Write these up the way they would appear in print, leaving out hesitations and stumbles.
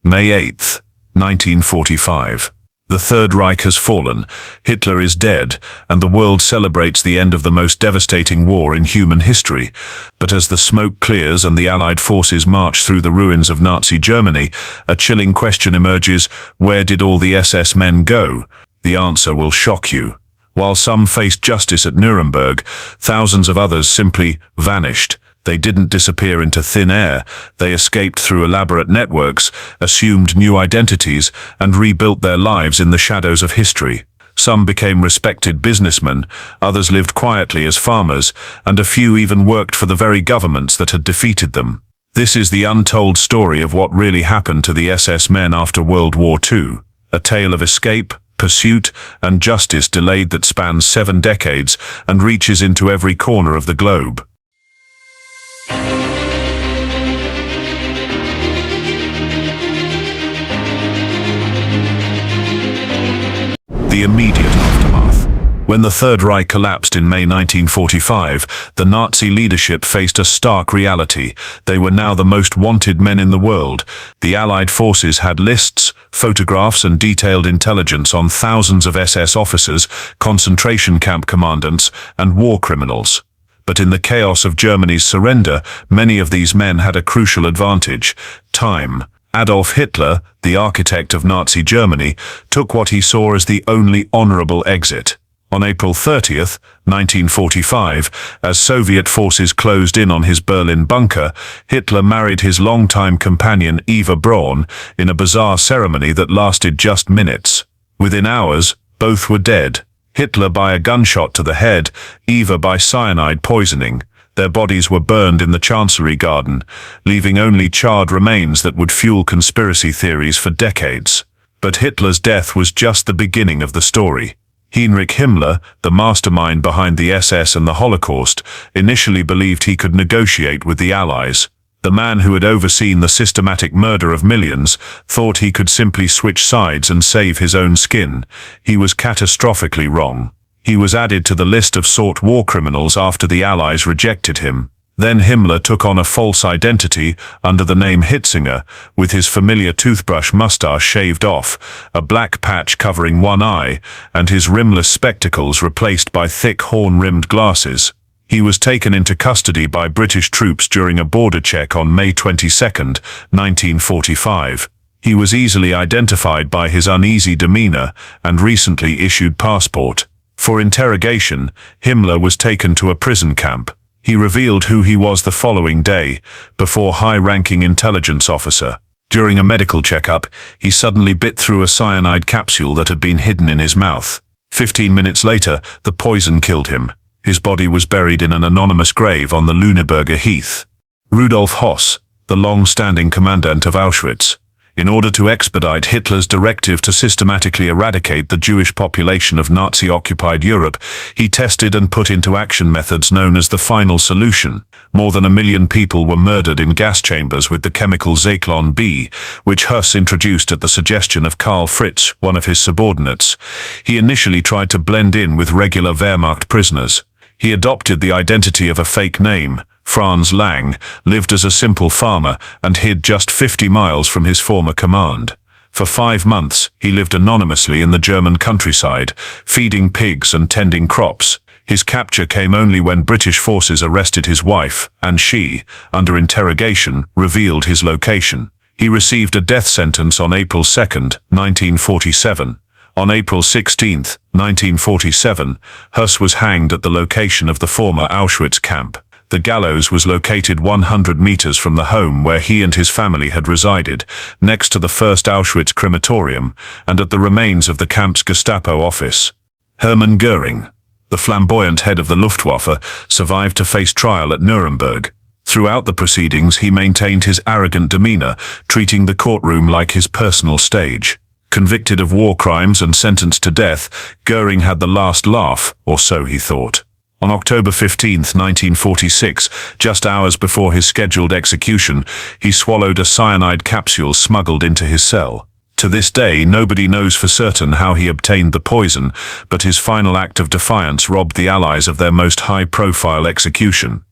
May 8, 1945. The Third Reich has fallen, Hitler is dead, and the world celebrates the end of the most devastating war in human history. But as the smoke clears and the Allied forces march through the ruins of Nazi Germany, a chilling question emerges: where did all the SS men go? The answer will shock you. While some faced justice at Nuremberg, thousands of others simply vanished. They didn't disappear into thin air. They escaped through elaborate networks, assumed new identities, and rebuilt their lives in the shadows of history. Some became respected businessmen, others lived quietly as farmers, and a few even worked for the very governments that had defeated them. This is the untold story of what really happened to the SS men after World War II. A tale of escape, pursuit, and justice delayed that spans 7 decades and reaches into every corner of the globe. The immediate aftermath. When the Third Reich collapsed in May 1945, the Nazi leadership faced a stark reality. They were now the most wanted men in the world. The Allied forces had lists, photographs, and detailed intelligence on thousands of SS officers, concentration camp commandants, and war criminals. But in the chaos of Germany's surrender, many of these men had a crucial advantage: time. Adolf Hitler, the architect of Nazi Germany, took what he saw as the only honorable exit. On April 30th, 1945, as Soviet forces closed in on his Berlin bunker, Hitler married his longtime companion Eva Braun in a bizarre ceremony that lasted just minutes. Within hours, both were dead. Hitler by a gunshot to the head, Eva by cyanide poisoning. Their bodies were burned in the Chancellery Garden, leaving only charred remains that would fuel conspiracy theories for decades. But Hitler's death was just the beginning of the story. Heinrich Himmler, the mastermind behind the SS and the Holocaust, initially believed he could negotiate with the Allies. The man who had overseen the systematic murder of millions thought he could simply switch sides and save his own skin. He was catastrophically wrong. He was added to the list of sought war criminals after the Allies rejected him. Then Himmler took on a false identity under the name Hitzinger, with his familiar toothbrush mustache shaved off, a black patch covering one eye, and his rimless spectacles replaced by thick horn-rimmed glasses. He was taken into custody by British troops during a border check on May 22, 1945. He was easily identified by his uneasy demeanor and recently issued passport. For interrogation, Himmler was taken to a prison camp. He revealed who he was the following day, before high-ranking intelligence officer. During a medical checkup, he suddenly bit through a cyanide capsule that had been hidden in his mouth. 15 minutes later, the poison killed him. His body was buried in an anonymous grave on the Lüneburger Heath. Rudolf Höss, the long-standing commandant of Auschwitz. In order to expedite Hitler's directive to systematically eradicate the Jewish population of Nazi-occupied Europe, he tested and put into action methods known as the final solution. More than 1 million people were murdered in gas chambers with the chemical Zyklon B, which Höss introduced at the suggestion of Karl Fritz, one of his subordinates. He initially tried to blend in with regular Wehrmacht prisoners. He adopted the identity of a fake name. Franz Lang lived as a simple farmer and hid just 50 miles from his former command. For 5 months, he lived anonymously in the German countryside, feeding pigs and tending crops. His capture came only when British forces arrested his wife, and she, under interrogation, revealed his location. He received a death sentence on April 2, 1947. On April 16, 1947, Höss was hanged at the location of the former Auschwitz camp. The gallows was located 100 meters from the home where he and his family had resided, next to the first Auschwitz crematorium, and at the remains of the camp's Gestapo office. Hermann Göring, the flamboyant head of the Luftwaffe, survived to face trial at Nuremberg. Throughout the proceedings, he maintained his arrogant demeanor, treating the courtroom like his personal stage. Convicted of war crimes and sentenced to death, Göring had the last laugh, or so he thought. On October 15, 1946, just hours before his scheduled execution, he swallowed a cyanide capsule smuggled into his cell. To this day, nobody knows for certain how he obtained the poison, but his final act of defiance robbed the Allies of their most high-profile execution.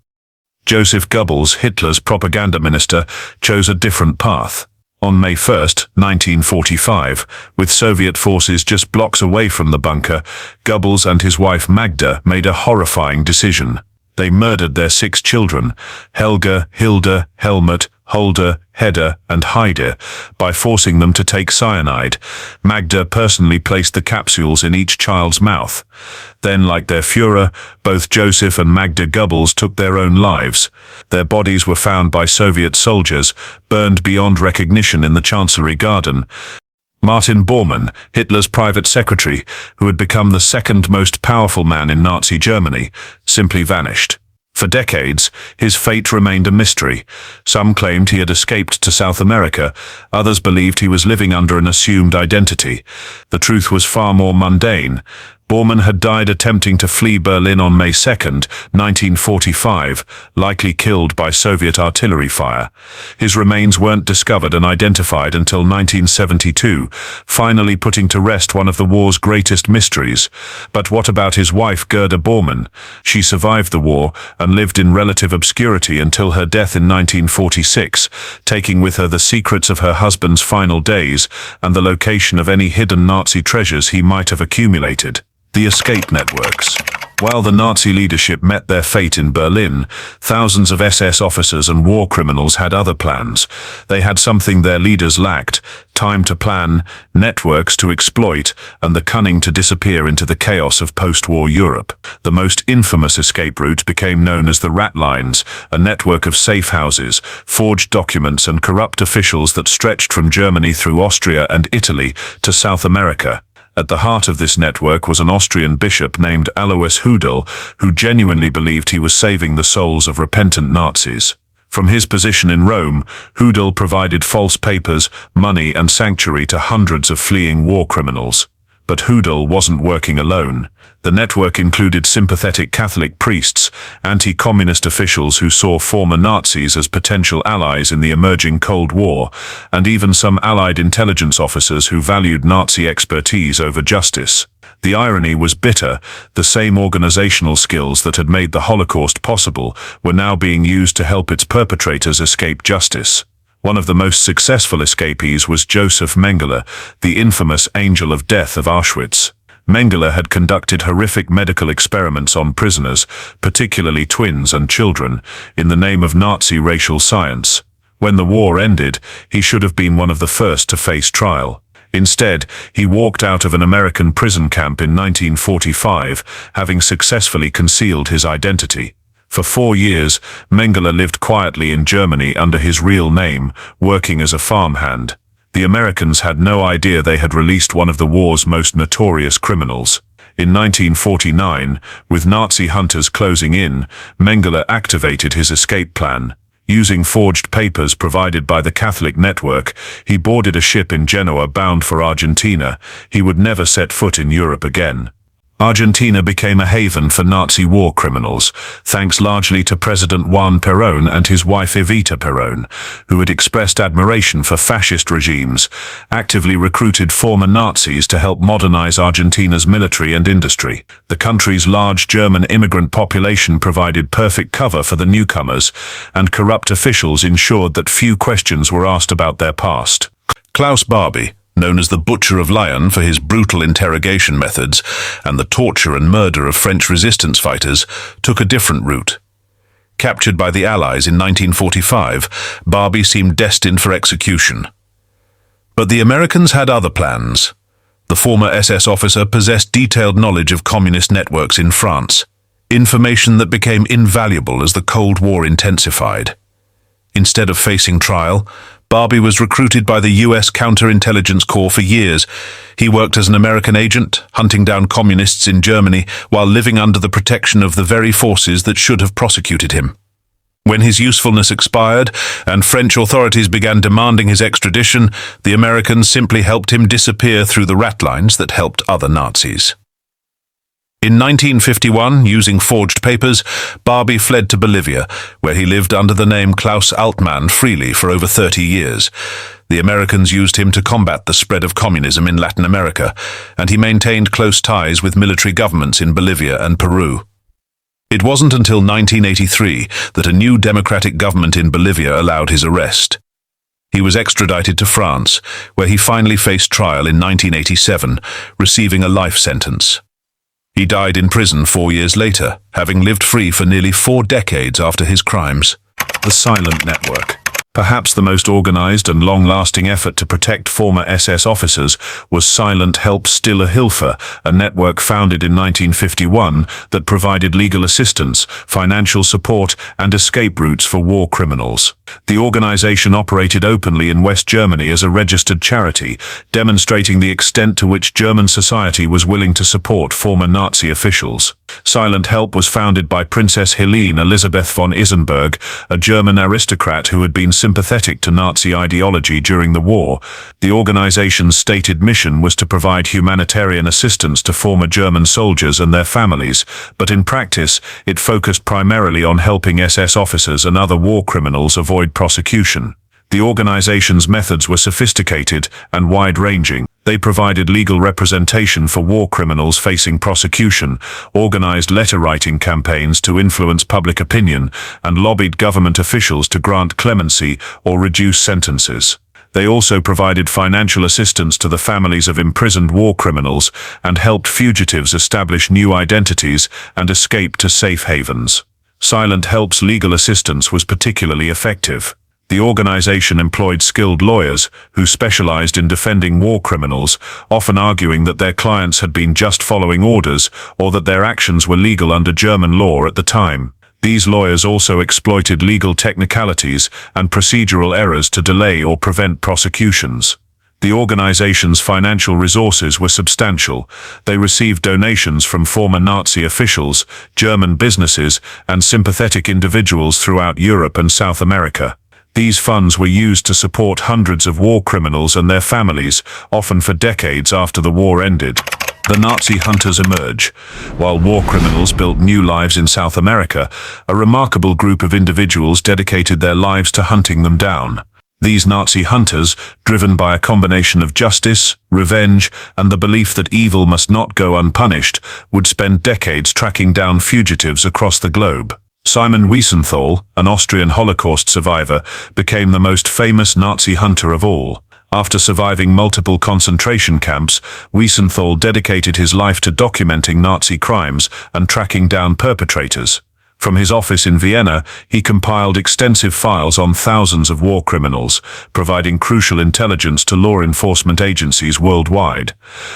Joseph Goebbels, Hitler's propaganda minister, chose a different path. On May 1st, 1945, with Soviet forces just blocks away from the bunker, Goebbels and his wife Magda made a horrifying decision. They murdered their 6 children, Helga, Hilda, Helmut, Holder, Hedda, and Heide, by forcing them to take cyanide. Magda personally placed the capsules in each child's mouth. Then, like their Führer, both Joseph and Magda Goebbels took their own lives. Their bodies were found by Soviet soldiers, burned beyond recognition in the Chancellery Garden. Martin Bormann, Hitler's private secretary, who had become the second most powerful man in Nazi Germany, simply vanished. For decades, his fate remained a mystery. Some claimed he had escaped to South America, others believed he was living under an assumed identity. The truth was far more mundane. Bormann had died attempting to flee Berlin on May 2, 1945, likely killed by Soviet artillery fire. His remains weren't discovered and identified until 1972, finally putting to rest one of the war's greatest mysteries. But what about his wife, Gerda Bormann? She survived the war and lived in relative obscurity until her death in 1946, taking with her the secrets of her husband's final days and the location of any hidden Nazi treasures he might have accumulated. The escape networks. While the Nazi leadership met their fate in Berlin, thousands of SS officers and war criminals had other plans. They had something their leaders lacked: time to plan, networks to exploit, and the cunning to disappear into the chaos of post-war Europe. The most infamous escape route became known as the Rat Lines, a network of safe houses, forged documents, and corrupt officials that stretched from Germany through Austria and Italy to South America. At the heart of this network was an Austrian bishop named Alois Hudel, who genuinely believed he was saving the souls of repentant Nazis. From his position in Rome, Hudel provided false papers, money, and sanctuary to hundreds of fleeing war criminals. But Hudel wasn't working alone. The network included sympathetic Catholic priests, anti-communist officials who saw former Nazis as potential allies in the emerging Cold War, and even some Allied intelligence officers who valued Nazi expertise over justice. The irony was bitter. The same organizational skills that had made the Holocaust possible were now being used to help its perpetrators escape justice. One of the most successful escapees was Joseph Mengele, the infamous Angel of Death of Auschwitz. Mengele had conducted horrific medical experiments on prisoners, particularly twins and children, in the name of Nazi racial science. When the war ended, he should have been one of the first to face trial. Instead, he walked out of an American prison camp in 1945, having successfully concealed his identity. For 4 years, Mengele lived quietly in Germany under his real name, working as a farmhand. The Americans had no idea they had released one of the war's most notorious criminals. In 1949, with Nazi hunters closing in, Mengele activated his escape plan. Using forged papers provided by the Catholic network, he boarded a ship in Genoa bound for Argentina. He would never set foot in Europe again. Argentina became a haven for Nazi war criminals, thanks largely to President Juan Perón and his wife Evita Perón, who had expressed admiration for fascist regimes, actively recruited former Nazis to help modernize Argentina's military and industry. The country's large German immigrant population provided perfect cover for the newcomers, and corrupt officials ensured that few questions were asked about their past. Klaus Barbie, known as the Butcher of Lyon for his brutal interrogation methods and the torture and murder of French resistance fighters, took a different route. Captured by the Allies in 1945, Barbie seemed destined for execution. But the Americans had other plans. The former SS officer possessed detailed knowledge of communist networks in France, information that became invaluable as the Cold War intensified. Instead of facing trial, Barbie was recruited by the US Counterintelligence Corps for years. He worked as an American agent, hunting down communists in Germany while living under the protection of the very forces that should have prosecuted him. When his usefulness expired and French authorities began demanding his extradition, the Americans simply helped him disappear through the rat lines that helped other Nazis. In 1951, using forged papers, Barbie fled to Bolivia, where he lived under the name Klaus Altmann freely for over 30 years. The Americans used him to combat the spread of communism in Latin America, and he maintained close ties with military governments in Bolivia and Peru. It wasn't until 1983 that a new democratic government in Bolivia allowed his arrest. He was extradited to France, where he finally faced trial in 1987, receiving a life sentence. He died in prison 4 years later, having lived free for nearly 4 decades after his crimes. The Silent Network. Perhaps the most organized and long-lasting effort to protect former SS officers was Silent Help Stille Hilfe, a network founded in 1951 that provided legal assistance, financial support, and escape routes for war criminals. The organization operated openly in West Germany as a registered charity, demonstrating the extent to which German society was willing to support former Nazi officials. Silent Help was founded by Princess Helene Elisabeth von Isenberg, a German aristocrat who had been sympathetic to Nazi ideology during the war. The organization's stated mission was to provide humanitarian assistance to former German soldiers and their families, but in practice, it focused primarily on helping SS officers and other war criminals avoid prosecution. The organization's methods were sophisticated and wide-ranging. They provided legal representation for war criminals facing prosecution, organized letter-writing campaigns to influence public opinion, and lobbied government officials to grant clemency or reduce sentences. They also provided financial assistance to the families of imprisoned war criminals and helped fugitives establish new identities and escape to safe havens. Silent Help's legal assistance was particularly effective. The organization employed skilled lawyers who specialized in defending war criminals, often arguing that their clients had been just following orders or that their actions were legal under German law at the time. These lawyers also exploited legal technicalities and procedural errors to delay or prevent prosecutions. The organization's financial resources were substantial. They received donations from former Nazi officials, German businesses, and sympathetic individuals throughout Europe and South America. These funds were used to support hundreds of war criminals and their families, often for decades after the war ended. The Nazi hunters emerge. While war criminals built new lives in South America, a remarkable group of individuals dedicated their lives to hunting them down. These Nazi hunters, driven by a combination of justice, revenge, and the belief that evil must not go unpunished, would spend decades tracking down fugitives across the globe. Simon Wiesenthal, an Austrian Holocaust survivor, became the most famous Nazi hunter of all. After surviving multiple concentration camps, Wiesenthal dedicated his life to documenting Nazi crimes and tracking down perpetrators. From his office in Vienna, he compiled extensive files on thousands of war criminals, providing crucial intelligence to law enforcement agencies worldwide.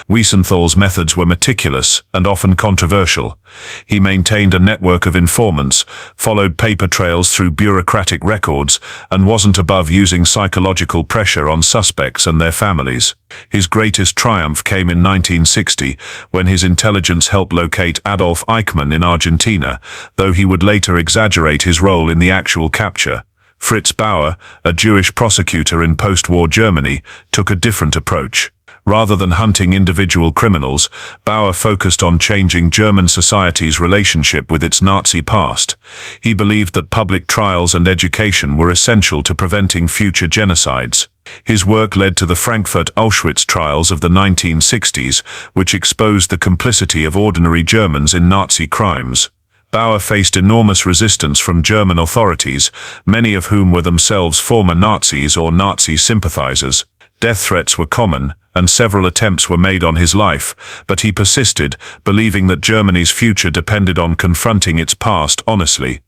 Wiesenthal's methods were meticulous and often controversial. He maintained a network of informants, followed paper trails through bureaucratic records, and wasn't above using psychological pressure on suspects and their families. His greatest triumph came in 1960, when his intelligence helped locate Adolf Eichmann in Argentina, though he would later exaggerate his role in the actual capture. Fritz Bauer, a Jewish prosecutor in post-war Germany, took a different approach. Rather than hunting individual criminals, Bauer focused on changing German society's relationship with its Nazi past. He believed that public trials and education were essential to preventing future genocides. His work led to the Frankfurt Auschwitz trials of the 1960s, which exposed the complicity of ordinary Germans in Nazi crimes. Bauer faced enormous resistance from German authorities, many of whom were themselves former Nazis or Nazi sympathizers. Death threats were common, and several attempts were made on his life, but he persisted, believing that Germany's future depended on confronting its past honestly.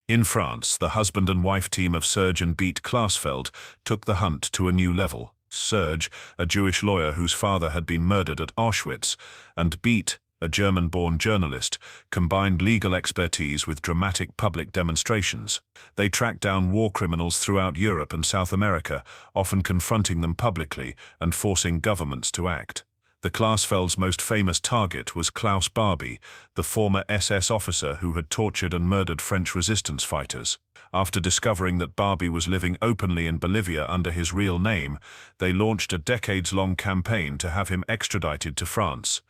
In France, the husband and wife team of Serge and Beat Klasfeld took the hunt to a new level. Serge, a Jewish lawyer whose father had been murdered at Auschwitz, and Beat, a German-born journalist, combined legal expertise with dramatic public demonstrations. They tracked down war criminals throughout Europe and South America, often confronting them publicly and forcing governments to act. The Klasfelds' most famous target was Klaus Barbie, the former SS officer who had tortured and murdered French resistance fighters. After discovering that Barbie was living openly in Bolivia under his real name, they launched a decades-long campaign to have him extradited to France.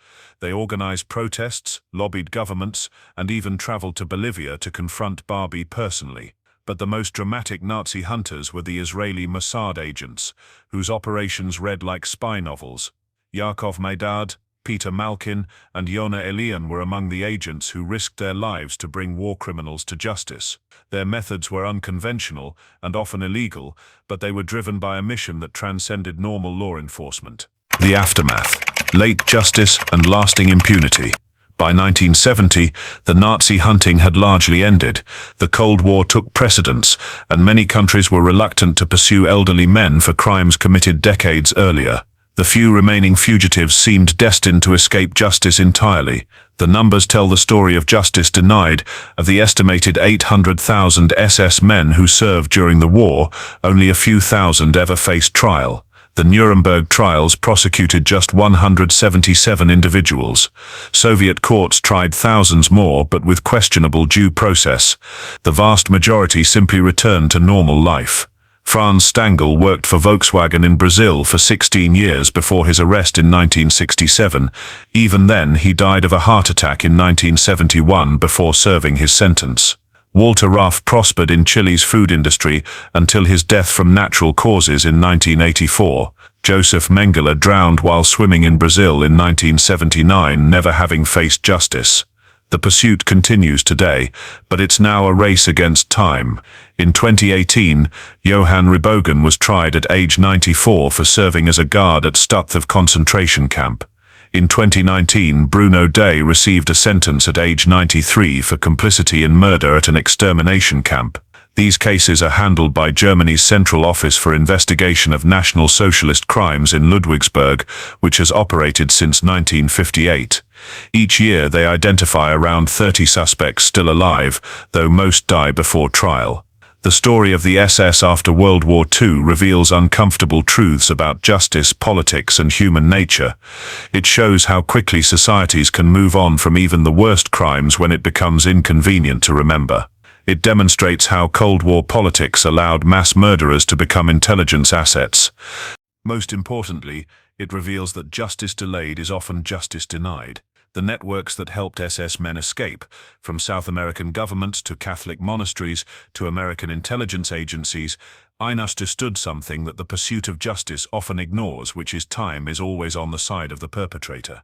They organized protests, lobbied governments, and even traveled to Bolivia to confront Barbie personally. But the most dramatic Nazi hunters were the Israeli Mossad agents, whose operations read like spy novels. Yaakov Meidad, Peter Malkin and Yona Elian were among the agents who risked their lives to bring war criminals to justice. Their methods were unconventional and often illegal, but they were driven by a mission that transcended normal law enforcement. The aftermath: late justice and lasting impunity. By 1970, the Nazi hunting had largely ended. The Cold War took precedence, and many countries were reluctant to pursue elderly men for crimes committed decades earlier. The few remaining fugitives seemed destined to escape justice entirely. The numbers tell the story of justice denied. Of the estimated 800,000 SS men who served during the war, only a few thousand ever faced trial. The Nuremberg trials prosecuted just 177 individuals. Soviet courts tried thousands more, but with questionable due process. The vast majority simply returned to normal life. Franz Stangl worked for Volkswagen in Brazil for 16 years before his arrest in 1967. Even then, he died of a heart attack in 1971 before serving his sentence. Walter Ruff prospered in Chile's food industry until his death from natural causes in 1984. Joseph Mengele drowned while swimming in Brazil in 1979, never having faced justice. The pursuit continues today, but it's now a race against time. In 2018, Johann Rebogen was tried at age 94 for serving as a guard at Stutthof concentration camp. In 2019, Bruno Day received a sentence at age 93 for complicity in murder at an extermination camp. These cases are handled by Germany's Central Office for Investigation of National Socialist Crimes in Ludwigsburg, which has operated since 1958. Each year they identify around 30 suspects still alive, though most die before trial. The story of the SS after World War II reveals uncomfortable truths about justice, politics, and human nature. It shows how quickly societies can move on from even the worst crimes when it becomes inconvenient to remember. It demonstrates how Cold War politics allowed mass murderers to become intelligence assets. Most importantly, it reveals that justice delayed is often justice denied. The networks that helped SS men escape, from South American governments to Catholic monasteries to American intelligence agencies, understood something that the pursuit of justice often ignores, which is time is always on the side of the perpetrator.